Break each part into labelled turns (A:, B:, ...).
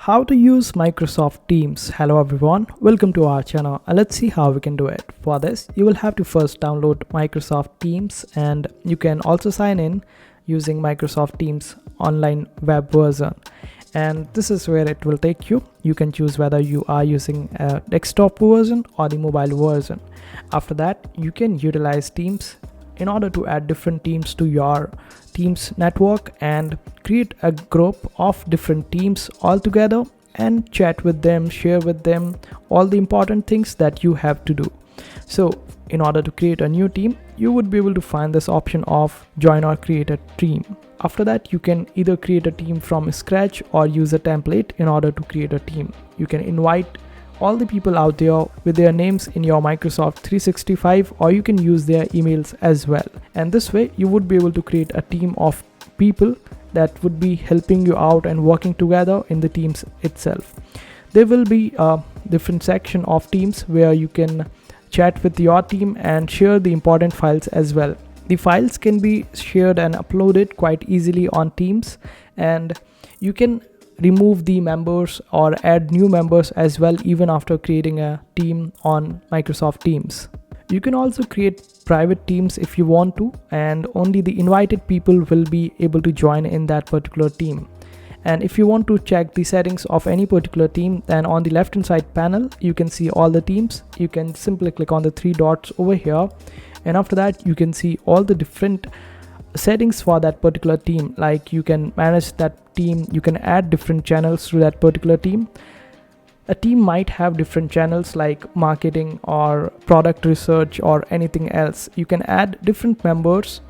A: How to use Microsoft Teams. Hello everyone, welcome to our channel and let's see how we can do it. For this, you will have to first download Microsoft Teams and you can also sign in using Microsoft Teams online web version. And this is where it will take you. You can choose whether you are using a desktop version or the mobile version. After that, you can utilize Teams in order to add different teams to your Teams network and create a group of different teams all together and chat with them, share with them all the important things that you have to do. So in order to create a new team, you would be able to find this option of join or create a team. After that, you can either create a team from scratch or use a template in order to create a team. You can invite all the people out there with their names in your Microsoft 365, or you can use their emails as well. And this way you would be able to create a team of people that would be helping you out and working together in the Teams itself. There will be a different section of Teams where you can chat with your team and share the important files as well. The files can be shared and uploaded quite easily on Teams, and you can remove the members or add new members as well even after creating a team on Microsoft Teams. You can also create private teams if you want to, and only the invited people will be able to join in that particular team. And if you want to check the settings of any particular team, then on the left hand side panel you can see all the teams. You can simply click on the three dots over here, and after that you can see all the different settings for that particular team. Like you can manage that team, you can add different channels to that particular team. A team might have different channels like marketing or product research or anything else. You can add different members,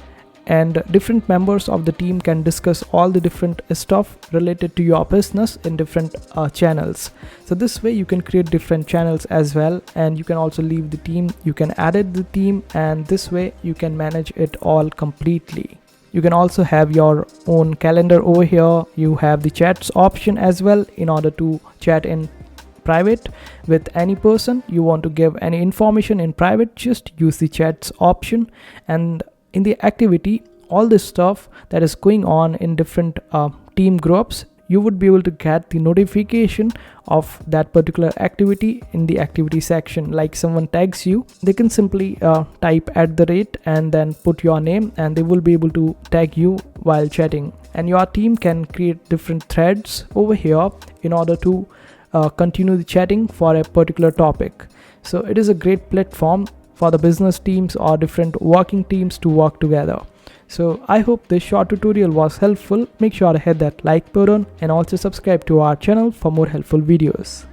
A: and different members of the team can discuss all the different stuff related to your business in different channels. So this way you can create different channels as well, and you can also leave the team, you can edit the team, and this way you can manage it all completely. You can also have your own calendar over here. You have the chats option as well in order to chat in private with any person. You want to give any information in private, just use the chats option, and in the activity, all this stuff that is going on in different team groups, you would be able to get the notification of that particular activity in the activity section. Like someone tags you, they can simply type @ and then put your name, and they will be able to tag you while chatting. And your team can create different threads over here in order to continue the chatting for a particular topic. So it is a great platform for the business teams or different working teams to work together. So I hope this short tutorial was helpful. Make sure to hit that like button and also subscribe to our channel for more helpful videos.